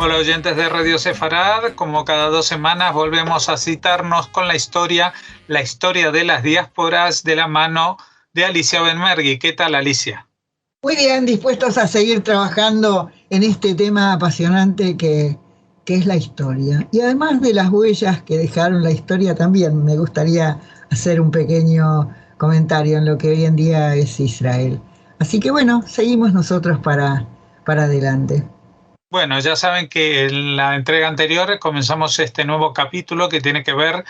Hola oyentes de Radio Sefarad, como cada 2 semanas volvemos a citarnos con la historia de las diásporas de la mano de Alicia Benmergui. ¿Qué tal, Alicia? Muy bien, dispuestos a seguir trabajando en este tema apasionante que es la historia. Y además de las huellas que dejaron la historia, también me gustaría hacer un pequeño comentario en lo que hoy en día es Israel. Así que bueno, seguimos nosotros para adelante. Bueno, ya saben que en la entrega anterior comenzamos este nuevo capítulo que tiene que ver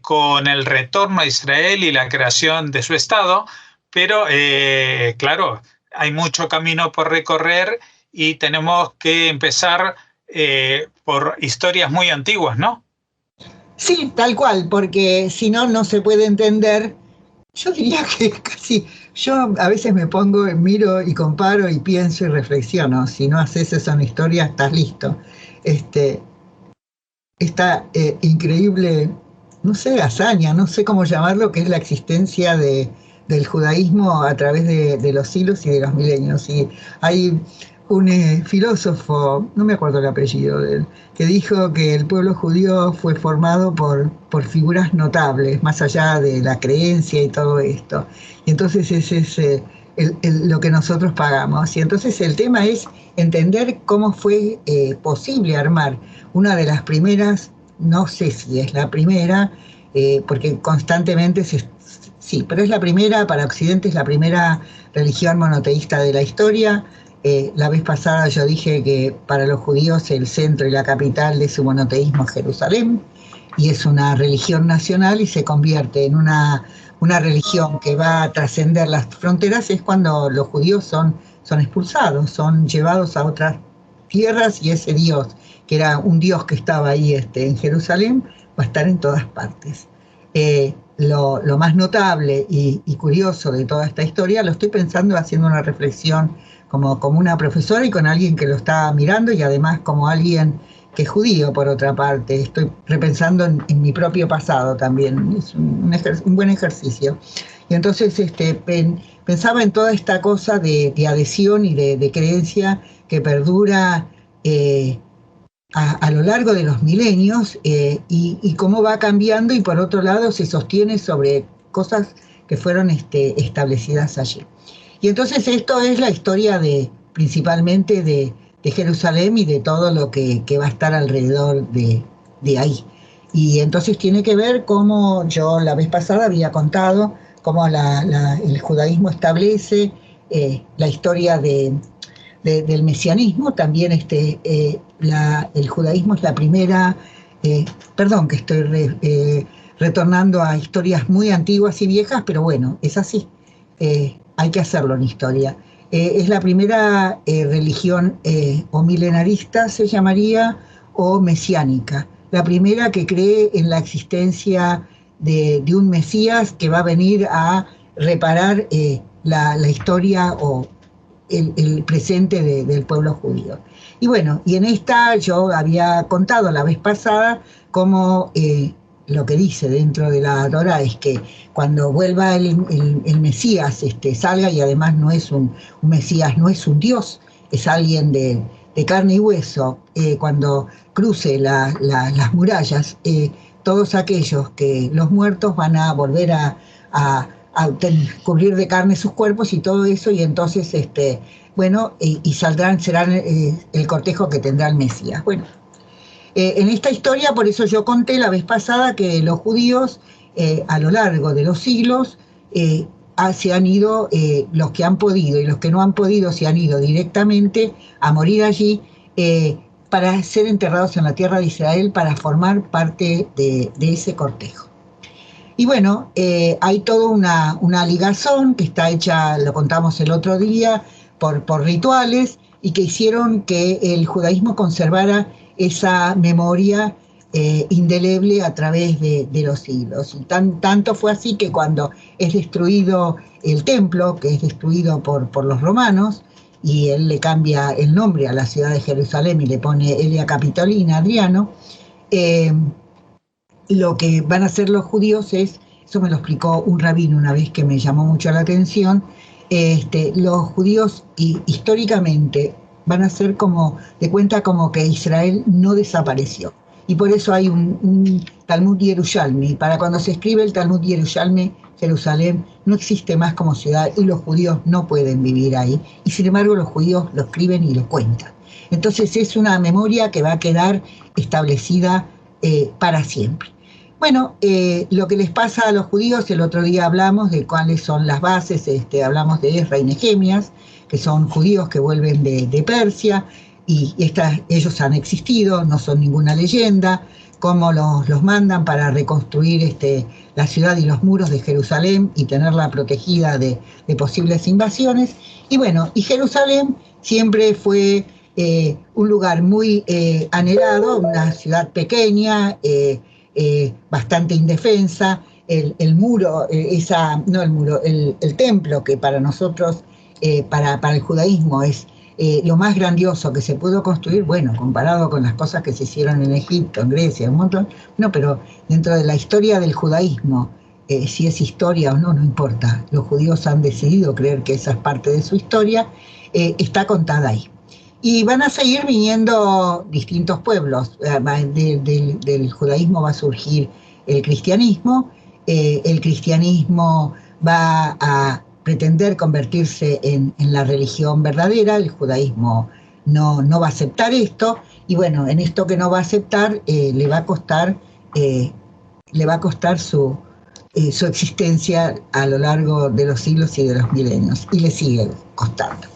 con el retorno a Israel y la creación de su Estado, pero claro, hay mucho camino por recorrer y tenemos que empezar por historias muy antiguas, ¿no? Sí, tal cual, porque si no, no se puede entender. Yo diría que casi, yo a veces me pongo, miro y comparo y pienso y reflexiono. Si no haces eso en historia, estás listo. Esta increíble, no sé, hazaña, no sé cómo llamarlo, que es la existencia del judaísmo a través de los siglos y de los milenios. Y hay un filósofo, no me acuerdo el apellido de él, que dijo que el pueblo judío fue formado por figuras notables, más allá de la creencia y todo esto. Y entonces ese es lo que nosotros pagamos. Y entonces el tema es entender cómo fue posible armar una de las primeras, no sé si es la primera, porque constantemente sí, pero es la primera, para Occidente es la primera religión monoteísta de la historia. La vez pasada yo dije que para los judíos el centro y la capital de su monoteísmo es Jerusalén, y es una religión nacional y se convierte en una religión que va a trascender las fronteras, es cuando los judíos son expulsados, son llevados a otras tierras, y ese Dios, que era un Dios que estaba ahí en Jerusalén, va a estar en todas partes. Lo más notable y curioso de toda esta historia, lo estoy pensando haciendo una reflexión como una profesora y con alguien que lo está mirando, y además como alguien que es judío, por otra parte. Estoy repensando en mi propio pasado también, es un buen ejercicio. Y entonces pensaba en toda esta cosa de adhesión y de creencia que perdura a lo largo de los milenios, y cómo va cambiando, y por otro lado se sostiene sobre cosas que fueron establecidas allí. Y entonces esto es la historia principalmente de Jerusalén y de todo lo que va a estar alrededor de ahí. Y entonces tiene que ver cómo yo la vez pasada había contado cómo el judaísmo establece la historia del mesianismo. También el judaísmo es la primera, perdón que estoy retornando a historias muy antiguas y viejas, pero bueno, es así. Hay que hacerlo en historia. Es la primera religión o milenarista, se llamaría, o mesiánica. La primera que cree en la existencia de un Mesías que va a venir a reparar la historia o el presente del pueblo judío. Y bueno, y en esta yo había contado la vez pasada cómo lo que dice dentro de la Torá es que cuando vuelva el Mesías salga, y además no es un Mesías, no es un Dios, es alguien de carne y hueso, cuando cruce las murallas, todos aquellos que los muertos van a volver a cubrir de carne sus cuerpos y todo eso, y entonces y serán el cortejo que tendrá el Mesías. Bueno, en esta historia, por eso yo conté la vez pasada que los judíos a lo largo de los siglos se han ido, los que han podido y los que no han podido se han ido directamente a morir allí, para ser enterrados en la tierra de Israel, para formar parte de ese cortejo. Y bueno, hay toda una ligazón que está hecha, lo contamos el otro día, por rituales, y que hicieron que el judaísmo conservara esa memoria indeleble a través de los siglos. Y tanto fue así que cuando es destruido el templo, que es destruido por los romanos, y él le cambia el nombre a la ciudad de Jerusalén y le pone Elia Capitolina, Adriano, lo que van a hacer los judíos eso me lo explicó un rabino una vez que me llamó mucho la atención, los judíos históricamente van a ser como, de cuenta como que Israel no desapareció. Y por eso hay un Talmud Yerushalmi. Para cuando se escribe el Talmud Yerushalmi, Jerusalén no existe más como ciudad y los judíos no pueden vivir ahí. Y sin embargo los judíos lo escriben y lo cuentan. Entonces es una memoria que va a quedar establecida para siempre. Bueno, lo que les pasa a los judíos, el otro día hablamos de cuáles son las bases, hablamos de Ezra y Nehemías, que son judíos que vuelven de Persia, y ellos han existido, no son ninguna leyenda, cómo los mandan para reconstruir la ciudad y los muros de Jerusalén y tenerla protegida de posibles invasiones. Y bueno, y Jerusalén siempre fue un lugar muy anhelado, una ciudad pequeña, bastante indefensa. El muro, el templo, que para nosotros, para el judaísmo es lo más grandioso que se pudo construir, bueno, comparado con las cosas que se hicieron en Egipto, en Grecia, un montón, no, pero dentro de la historia del judaísmo, si es historia o no, no importa, los judíos han decidido creer que esa es parte de su historia, está contada ahí. Y van a seguir viniendo distintos pueblos, del judaísmo va a surgir el cristianismo va a pretender convertirse en la religión verdadera, el judaísmo no va a aceptar esto, y bueno, en esto que no va a aceptar le va a costar su existencia a lo largo de los siglos y de los milenios, y le sigue costando.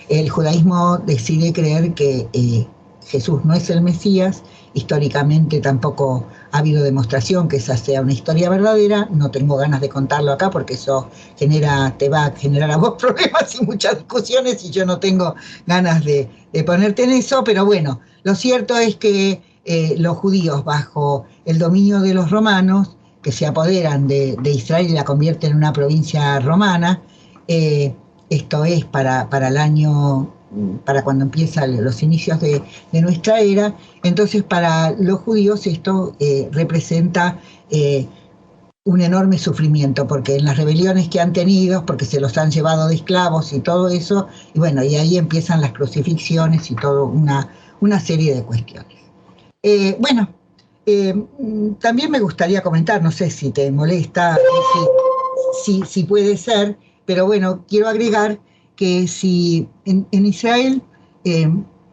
El judaísmo decide creer que Jesús no es el Mesías, históricamente tampoco ha habido demostración que esa sea una historia verdadera, no tengo ganas de contarlo acá porque eso te va a generar a vos problemas y muchas discusiones y yo no tengo ganas de ponerte en eso, pero bueno, lo cierto es que los judíos bajo el dominio de los romanos, que se apoderan de Israel y la convierten en una provincia romana, esto es para el año, para cuando empiezan los inicios de nuestra era, entonces para los judíos esto representa un enorme sufrimiento, porque en las rebeliones que han tenido, porque se los han llevado de esclavos y todo eso, y bueno, y ahí empiezan las crucifixiones y toda una serie de cuestiones. También me gustaría comentar, no sé si te molesta, si puede ser, pero bueno, quiero agregar que si en Israel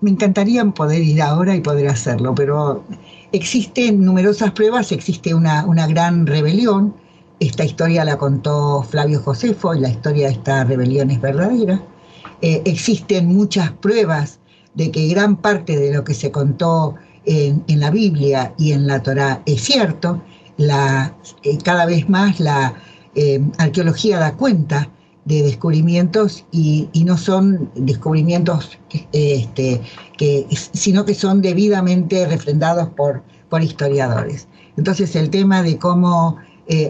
me encantaría poder ir ahora y poder hacerlo, pero existen numerosas pruebas, existe una gran rebelión. Esta historia la contó Flavio Josefo y la historia de esta rebelión es verdadera. Existen muchas pruebas de que gran parte de lo que se contó en la Biblia y en la Torá es cierto. Cada vez más la arqueología da cuenta de descubrimientos y no son descubrimientos sino que son debidamente refrendados por historiadores. Entonces el tema de cómo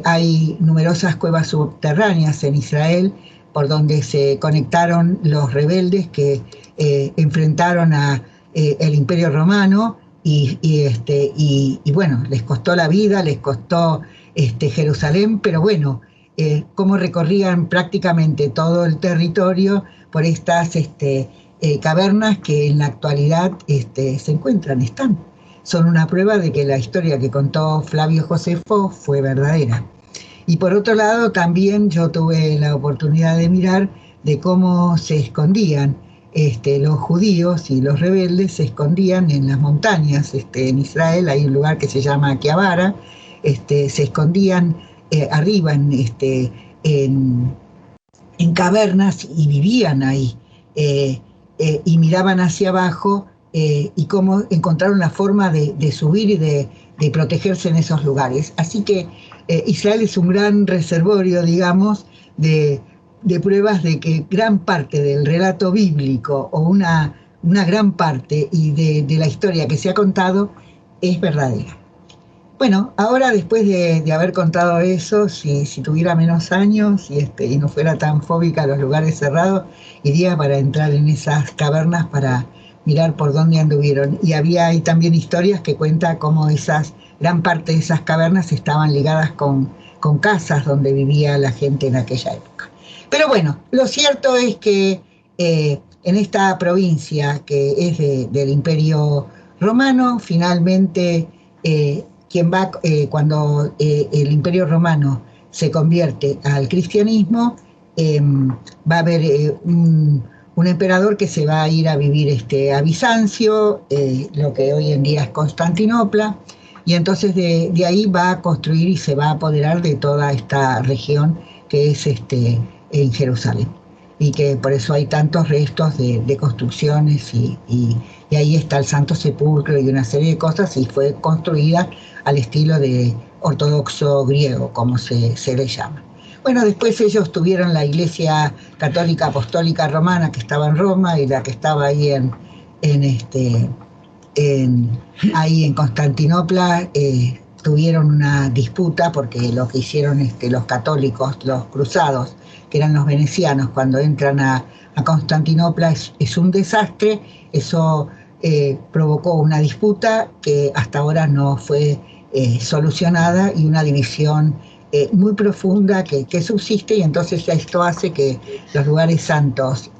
hay numerosas cuevas subterráneas en Israel por donde se conectaron los rebeldes que enfrentaron a el Imperio Romano y bueno, les costó la vida, les costó Jerusalén, pero bueno, cómo recorrían prácticamente todo el territorio por estas cavernas que en la actualidad se encuentran, son una prueba de que la historia que contó Flavio Josefo fue verdadera. Y por otro lado, también yo tuve la oportunidad de mirar de cómo se escondían los judíos y los rebeldes, se escondían en las montañas. En Israel hay un lugar que se llama Akiabara, se escondían arriba en cavernas y vivían ahí, y miraban hacia abajo y cómo encontraron la forma de subir y de protegerse en esos lugares. Así que Israel es un gran reservorio, digamos, de pruebas de que gran parte del relato bíblico o una gran parte y de la historia que se ha contado es verdadera. Bueno, ahora después de haber contado eso, si tuviera menos años y no fuera tan fóbica a los lugares cerrados, iría para entrar en esas cavernas para mirar por dónde anduvieron. Y hay también historias que cuentan cómo gran parte de esas cavernas estaban ligadas con casas donde vivía la gente en aquella época. Pero bueno, lo cierto es que en esta provincia que es del Imperio Romano, finalmente cuando el Imperio Romano se convierte al cristianismo, va a haber un emperador que se va a ir a vivir a Bizancio, lo que hoy en día es Constantinopla, y entonces de ahí va a construir y se va a apoderar de toda esta región que es en Jerusalén. Y que por eso hay tantos restos de construcciones y ahí está el Santo Sepulcro y una serie de cosas, y fue construida al estilo de ortodoxo griego, como se le llama. Bueno, después ellos tuvieron la Iglesia Católica Apostólica Romana, que estaba en Roma, y la que estaba ahí ahí en Constantinopla. Tuvieron una disputa porque lo que hicieron los católicos, los cruzados, que eran los venecianos, cuando entran a Constantinopla es un desastre. Eso provocó una disputa que hasta ahora no fue solucionada, y una división muy profunda que subsiste, y entonces esto hace que los lugares santos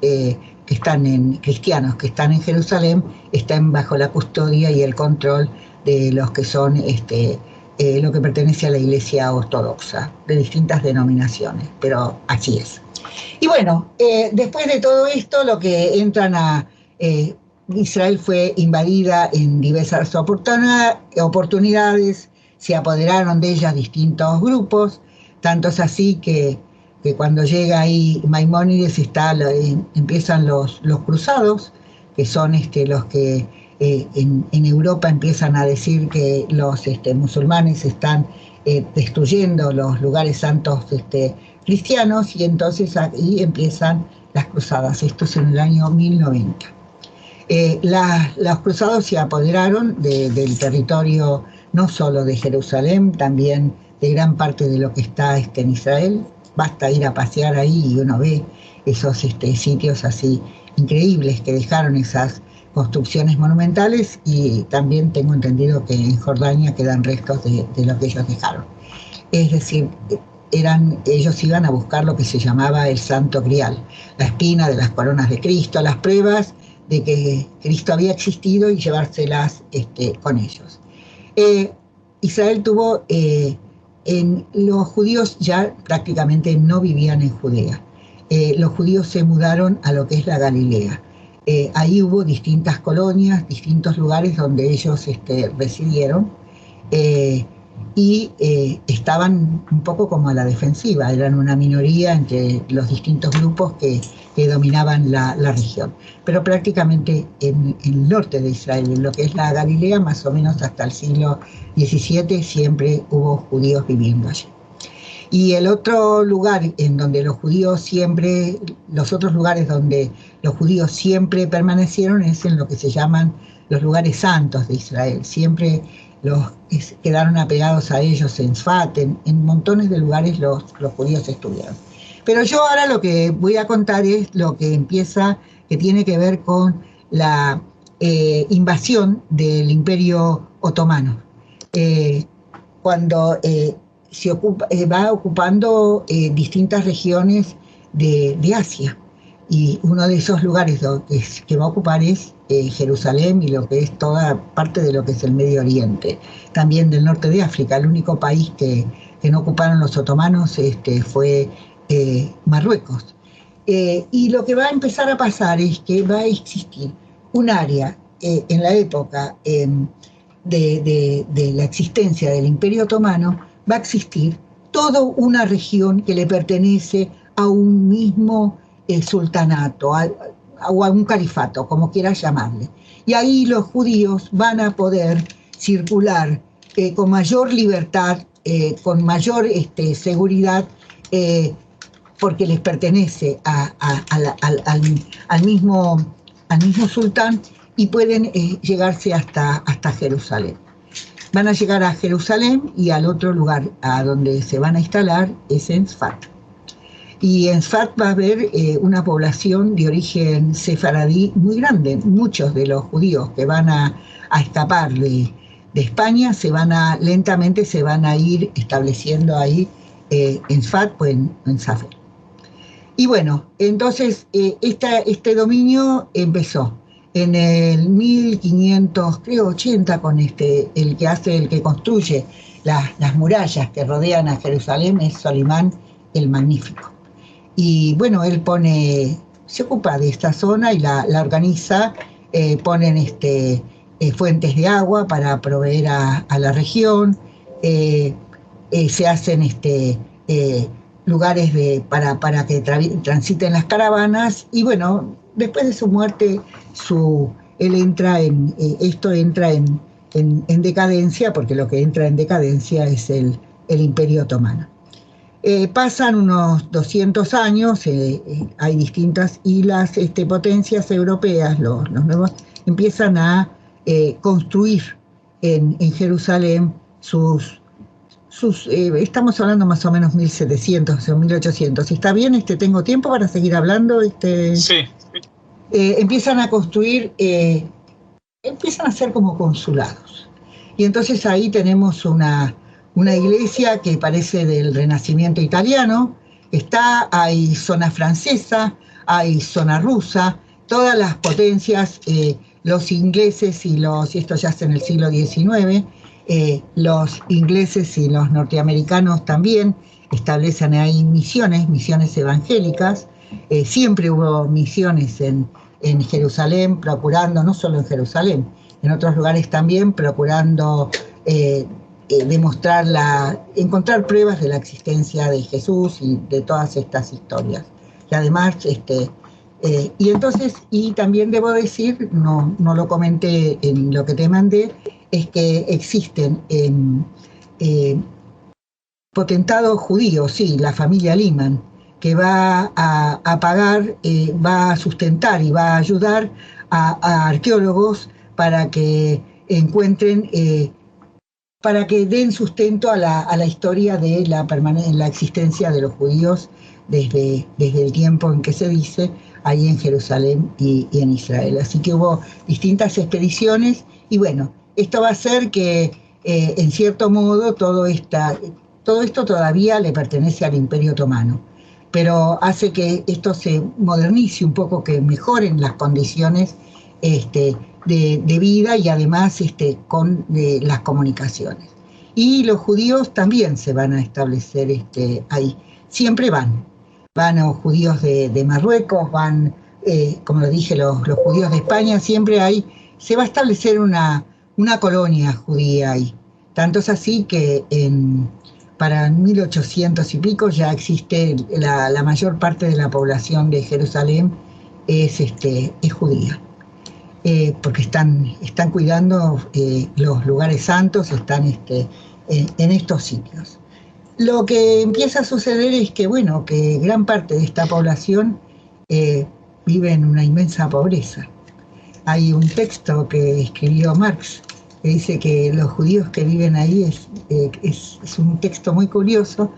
cristianos que están en Jerusalén estén bajo la custodia y el control de los que son lo que pertenece a la Iglesia Ortodoxa, de distintas denominaciones, pero así es. Y bueno, después de todo esto, lo que entran Israel fue invadida en diversas oportunidades, se apoderaron de ellas distintos grupos, tanto es así que cuando llega ahí Maimónides empiezan los cruzados, que son los que en Europa empiezan a decir que los musulmanes están destruyendo los lugares santos cristianos, y entonces ahí empiezan las cruzadas. Esto es en el año 1090. Los cruzados se apoderaron del territorio no solo de Jerusalén, también de gran parte de lo que está en Israel. Basta ir a pasear ahí y uno ve esos sitios así increíbles que dejaron esas construcciones monumentales, y también tengo entendido que en Jordania quedan restos de lo que ellos dejaron. Es decir, ellos iban a buscar lo que se llamaba el Santo Grial, la espina de las coronas de Cristo, las pruebas de que Cristo había existido, y llevárselas con ellos. Israel tuvo, los judíos ya prácticamente no vivían en Judea. Los judíos se mudaron a lo que es la Galilea. Ahí hubo distintas colonias, distintos lugares donde ellos residieron, y estaban un poco como a la defensiva, eran una minoría entre los distintos grupos que dominaban la región. Pero prácticamente en el norte de Israel, en lo que es la Galilea, más o menos hasta el siglo XVII, siempre hubo judíos viviendo allí. Y el otro lugar en donde los otros lugares donde los judíos siempre permanecieron es en lo que se llaman los lugares santos de Israel. Siempre quedaron apegados a ellos en Sfat, en montones de lugares los judíos estuvieron. Pero yo ahora lo que voy a contar es lo que tiene que ver con la invasión del Imperio Otomano. Cuando va ocupando distintas regiones de Asia, y uno de esos lugares que va a ocupar es Jerusalén, y lo que es toda parte de lo que es el Medio Oriente, también del norte de África. El único país que no ocuparon los otomanos fue Marruecos. Y lo que va a empezar a pasar es que va a existir un área en la época de la existencia del Imperio Otomano, va a existir toda una región que le pertenece a un mismo sultanato o a un califato, como quieras llamarle. Y ahí los judíos van a poder circular con mayor libertad, con mayor seguridad, porque les pertenece al mismo sultán, y pueden llegarse hasta Jerusalén. Van a llegar a Jerusalén, y al otro lugar a donde se van a instalar es en Sfat. Y en Sfat va a haber una población de origen sefaradí muy grande. Muchos de los judíos que van a escapar de España lentamente se van a ir estableciendo ahí en Sfat o en Safed. Y bueno, entonces este dominio empezó en el 1580 con el que construye las murallas que rodean a Jerusalén, es Solimán el Magnífico. Y bueno, él se ocupa de esta zona y la organiza, ponen fuentes de agua para proveer a la región, se hacen lugares para que transiten las caravanas, y bueno, después de su muerte, esto entra en decadencia, porque lo que entra en decadencia es el Imperio Otomano. Pasan unos 200 años, hay distintas, y las potencias europeas, los nuevos, empiezan a construir en Jerusalén estamos hablando más o menos 1700 o 1800. ¿Está bien? ¿Tengo tiempo para seguir hablando? Sí. Empiezan a construir, empiezan a ser como consulados. Y entonces ahí tenemos una iglesia que parece del Renacimiento italiano. Hay zona francesa, hay zona rusa, todas las potencias, los ingleses y esto ya es en el siglo XIX, los ingleses y los norteamericanos también establecen ahí misiones evangélicas. Siempre hubo misiones en Jerusalén, procurando, no solo en Jerusalén, en otros lugares también, procurando encontrar pruebas de la existencia de Jesús y de todas estas historias. Y además, y también debo decir, no lo comenté en lo que te mandé, es que existen potentados judíos, sí, la familia Liman, que va a pagar, va a sustentar y va a ayudar a arqueólogos para que encuentren, para que den sustento a la historia de la existencia de los judíos desde el tiempo en que se dice, ahí en Jerusalén y en Israel. Así que hubo distintas expediciones, y bueno, esto va a hacer que, en cierto modo, todo esto todavía le pertenece al Imperio Otomano, pero hace que esto se modernice un poco, que mejoren las condiciones de vida, y además con las comunicaciones. Y los judíos también se van a establecer ahí. Siempre van los judíos de Marruecos, como lo dije, los judíos de España, siempre se va a establecer una colonia judía ahí. Tanto es así que para 1800 y pico ya existe la mayor parte de la población de Jerusalén es judía, porque están cuidando los lugares santos, están en estos sitios. Lo que empieza a suceder es que, bueno, que gran parte de esta población vive en una inmensa pobreza. Hay un texto que escribió Marx que dice que los judíos que viven ahí es un texto muy curioso.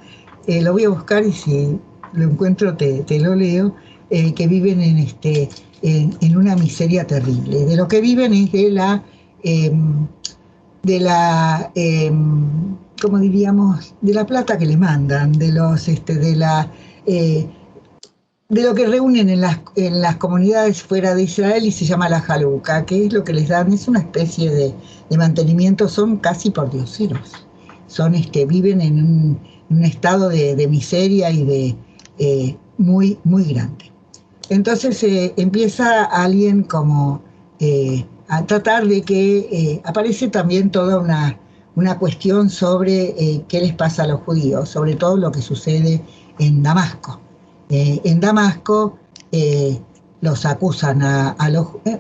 Lo voy a buscar, y si lo encuentro te lo leo. Que viven en una miseria terrible. De lo que viven es ¿cómo diríamos? De la plata que les mandan, de lo que reúnen en las comunidades fuera de Israel, y se llama la jaluca, que es lo que les dan, es una especie de mantenimiento. Son casi pordioseros, viven en un estado de miseria y muy, muy grande. Entonces empieza alguien como a tratar de que aparece también toda una cuestión sobre qué les pasa a los judíos, sobre todo lo que sucede en Damasco. En Damasco los acusan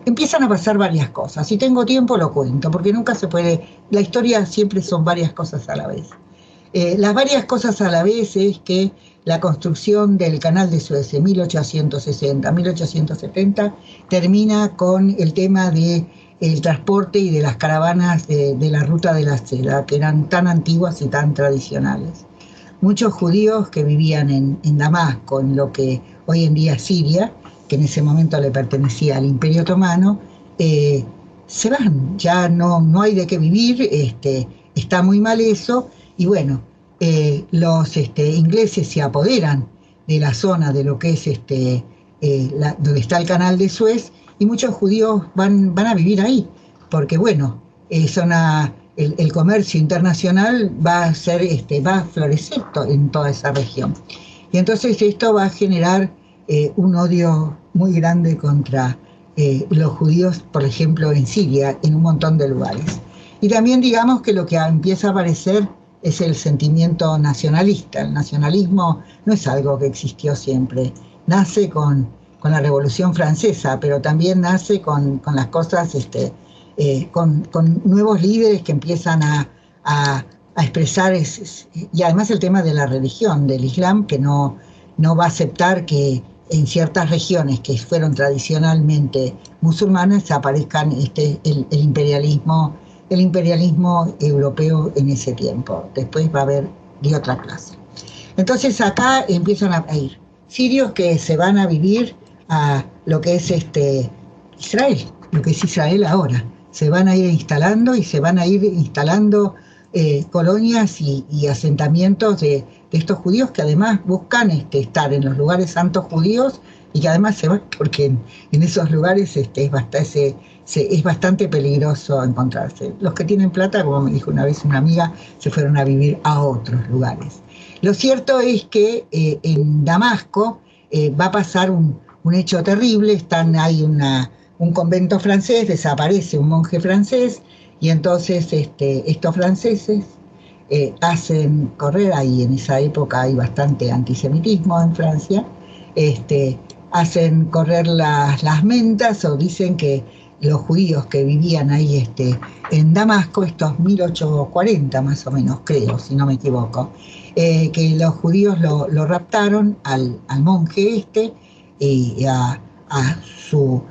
empiezan a pasar varias cosas. Si tengo tiempo lo cuento, porque nunca se puede, la historia siempre son varias cosas a la vez. Las varias cosas a la vez es que la construcción del canal de Suez en 1860-1870 termina con el tema del transporte y de las caravanas de la ruta de la seda, que eran tan antiguas y tan tradicionales. Muchos judíos que vivían en Damasco, en lo que hoy en día es Siria, que en ese momento le pertenecía al Imperio Otomano, se van, ya no hay de qué vivir, está muy mal eso, y bueno, los ingleses se apoderan de la zona de lo que es donde está el canal de Suez, y muchos judíos van a vivir ahí, porque bueno, el comercio internacional va a florecer en toda esa región. Y entonces esto va a generar un odio muy grande contra los judíos, por ejemplo, en Siria, en un montón de lugares. Y también digamos que lo que empieza a aparecer es el sentimiento nacionalista. El nacionalismo no es algo que existió siempre. Nace con la Revolución Francesa, pero también nace con las cosas, con nuevos líderes que empiezan a expresar, y además el tema de la religión, del Islam, que no va a aceptar que en ciertas regiones que fueron tradicionalmente musulmanas aparezcan el imperialismo europeo en ese tiempo. Después va a haber de otra clase. Entonces acá empiezan a ir sirios que se van a vivir a lo que es Israel, lo que es Israel ahora. Se van a ir instalando y se van a ir instalando colonias y asentamientos de estos judíos, que además buscan estar en los lugares santos judíos, y que además se van porque en esos lugares es bastante peligroso encontrarse. Los que tienen plata, como me dijo una vez una amiga, se fueron a vivir a otros lugares. Lo cierto es que en Damasco va a pasar un hecho terrible. Hay un convento francés, desaparece un monje francés, y entonces estos franceses hacen correr, ahí en esa época hay bastante antisemitismo en Francia, hacen correr las mentas, o dicen que los judíos que vivían ahí en Damasco, estos 1840 más o menos, creo, si no me equivoco, que los judíos lo raptaron al monje y a su...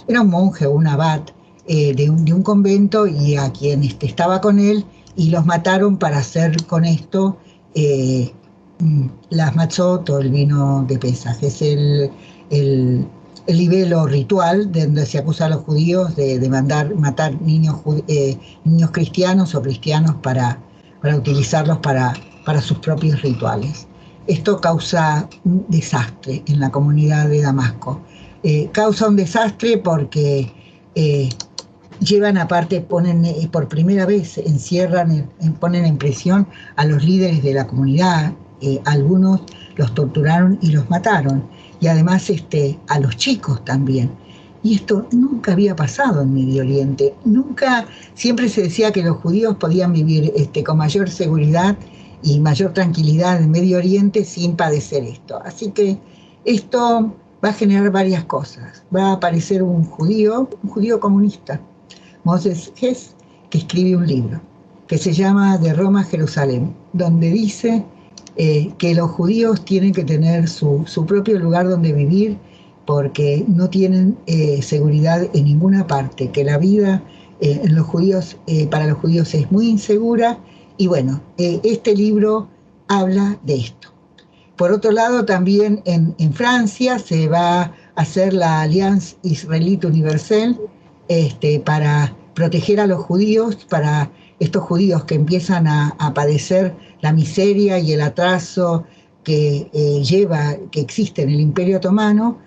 era un monje o un abad de un convento, y a quien estaba con él, y los mataron para hacer con esto las matzot, o el vino de Pesaj. Es el libelo ritual donde se acusa a los judíos de matar niños cristianos o cristianos para utilizarlos para sus propios rituales. Esto causa un desastre en la comunidad de Damasco. Causa un desastre porque llevan aparte, ponen por primera vez, ponen en prisión a los líderes de la comunidad. Algunos los torturaron y los mataron, y además a los chicos también. Y esto nunca había pasado en Medio Oriente. Nunca, siempre se decía que los judíos podían vivir con mayor seguridad y mayor tranquilidad en Medio Oriente sin padecer esto. Así que esto va a generar varias cosas. Va a aparecer un judío comunista, Moses Hess, que escribe un libro que se llama De Roma a Jerusalén, donde dice que los judíos tienen que tener su propio lugar donde vivir, porque no tienen seguridad en ninguna parte, que la vida para los judíos es muy insegura. Y bueno, este libro habla de esto. Por otro lado, también en Francia se va a hacer la Alliance Israélite Universelle para proteger a los judíos, para estos judíos que empiezan a padecer la miseria y el atraso que existe en el Imperio Otomano,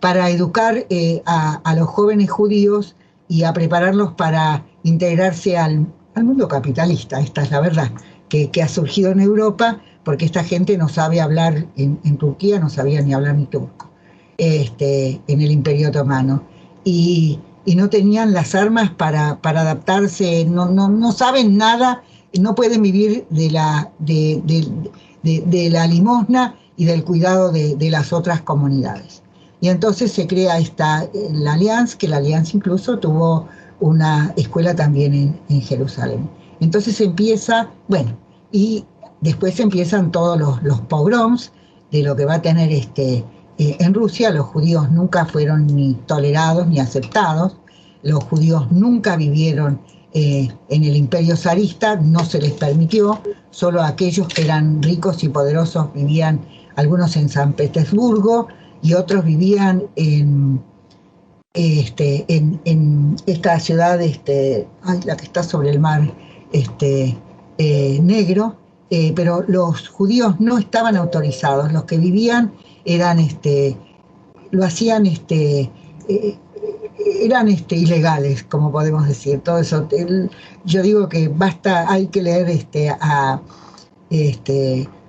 para educar a los jóvenes judíos y a prepararlos para integrarse al mundo capitalista. Esta es la verdad, que ha surgido en Europa, porque esta gente no sabe hablar, en Turquía no sabía ni hablar ni turco, en el Imperio Otomano, y no tenían las armas para adaptarse, no saben nada, no pueden vivir de la limosna y del cuidado de las otras comunidades. Y entonces se crea la Alliance, que la Alliance incluso tuvo una escuela también en Jerusalén. Entonces empieza, bueno, y después empiezan todos los pogroms de lo que va a tener en Rusia. Los judíos nunca fueron ni tolerados ni aceptados. Los judíos nunca vivieron en el imperio zarista, no se les permitió. Solo aquellos que eran ricos y poderosos vivían, algunos en San Petersburgo, y otros vivían en esta ciudad, la que está sobre el mar Negro, pero los judíos no estaban autorizados, los que vivían eran, lo hacían, eran ilegales, como podemos decir, todo eso. Yo digo que basta, hay que leer a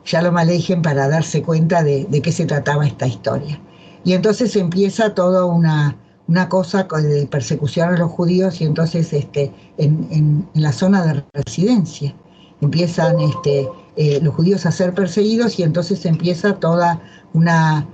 Shalom Aleichem para darse cuenta de qué se trataba esta historia. Y entonces empieza toda una cosa de persecución a los judíos, y entonces en la zona de residencia empiezan los judíos a ser perseguidos, y entonces empieza toda una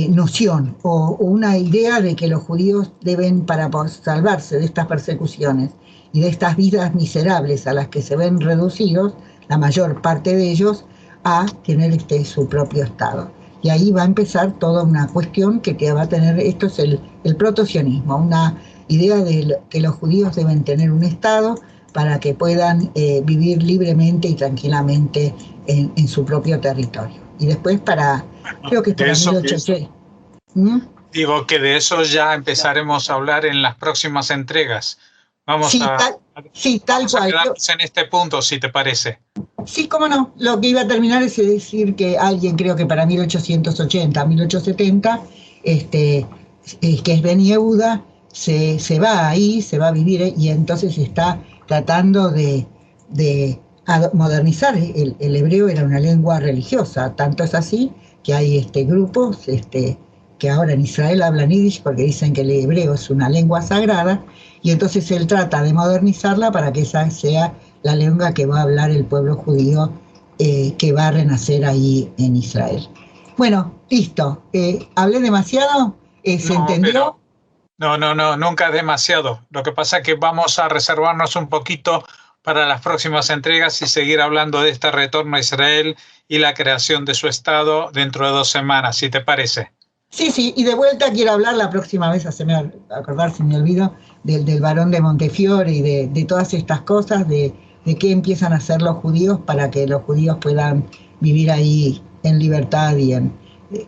noción o una idea de que los judíos deben, para salvarse de estas persecuciones y de estas vidas miserables a las que se ven reducidos, la mayor parte de ellos, a tener su propio Estado. Y ahí va a empezar toda una cuestión que va a tener, esto es el protosionismo, una idea de que los judíos deben tener un Estado para que puedan vivir libremente y tranquilamente en su propio territorio. Y después creo que para 1800... Digo que de eso ya empezaremos a hablar en las próximas entregas. Vamos a quedarnos en este punto, si te parece. Sí, cómo no. Lo que iba a terminar es decir que alguien, creo que para 1880, 1870, que es Ben Yehuda, se va ahí, se va a vivir, y entonces está tratando de modernizar. El hebreo era una lengua religiosa, tanto es así que hay grupos que ahora en Israel hablan yiddish porque dicen que el hebreo es una lengua sagrada, y entonces él trata de modernizarla para que esa sea la lengua que va a hablar el pueblo judío que va a renacer ahí en Israel. Bueno, listo. ¿Hablé demasiado? ¿Se entendió? No, nunca demasiado. Lo que pasa es que vamos a reservarnos un poquito para las próximas entregas y seguir hablando de este retorno a Israel y la creación de su Estado dentro de 2 semanas, si te parece. Sí, y de vuelta quiero hablar la próxima vez, acordar si me olvido, del Barón de Montefiore y de todas estas cosas, de qué empiezan a hacer los judíos para que los judíos puedan vivir ahí en libertad,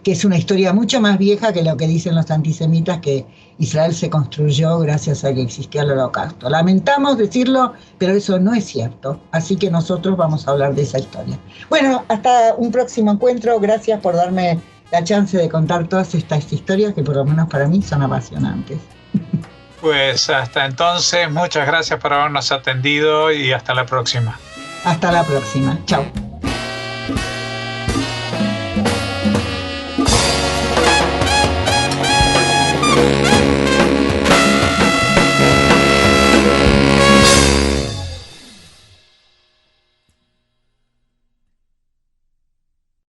que es una historia mucho más vieja que lo que dicen los antisemitas, que Israel se construyó gracias a que existía el Holocausto. Lamentamos decirlo, pero eso no es cierto, así que nosotros vamos a hablar de esa historia. Bueno, hasta un próximo encuentro. Gracias por darme la chance de contar todas estas historias que por lo menos para mí son apasionantes. Pues hasta entonces, muchas gracias por habernos atendido y hasta la próxima. Hasta la próxima. Chao.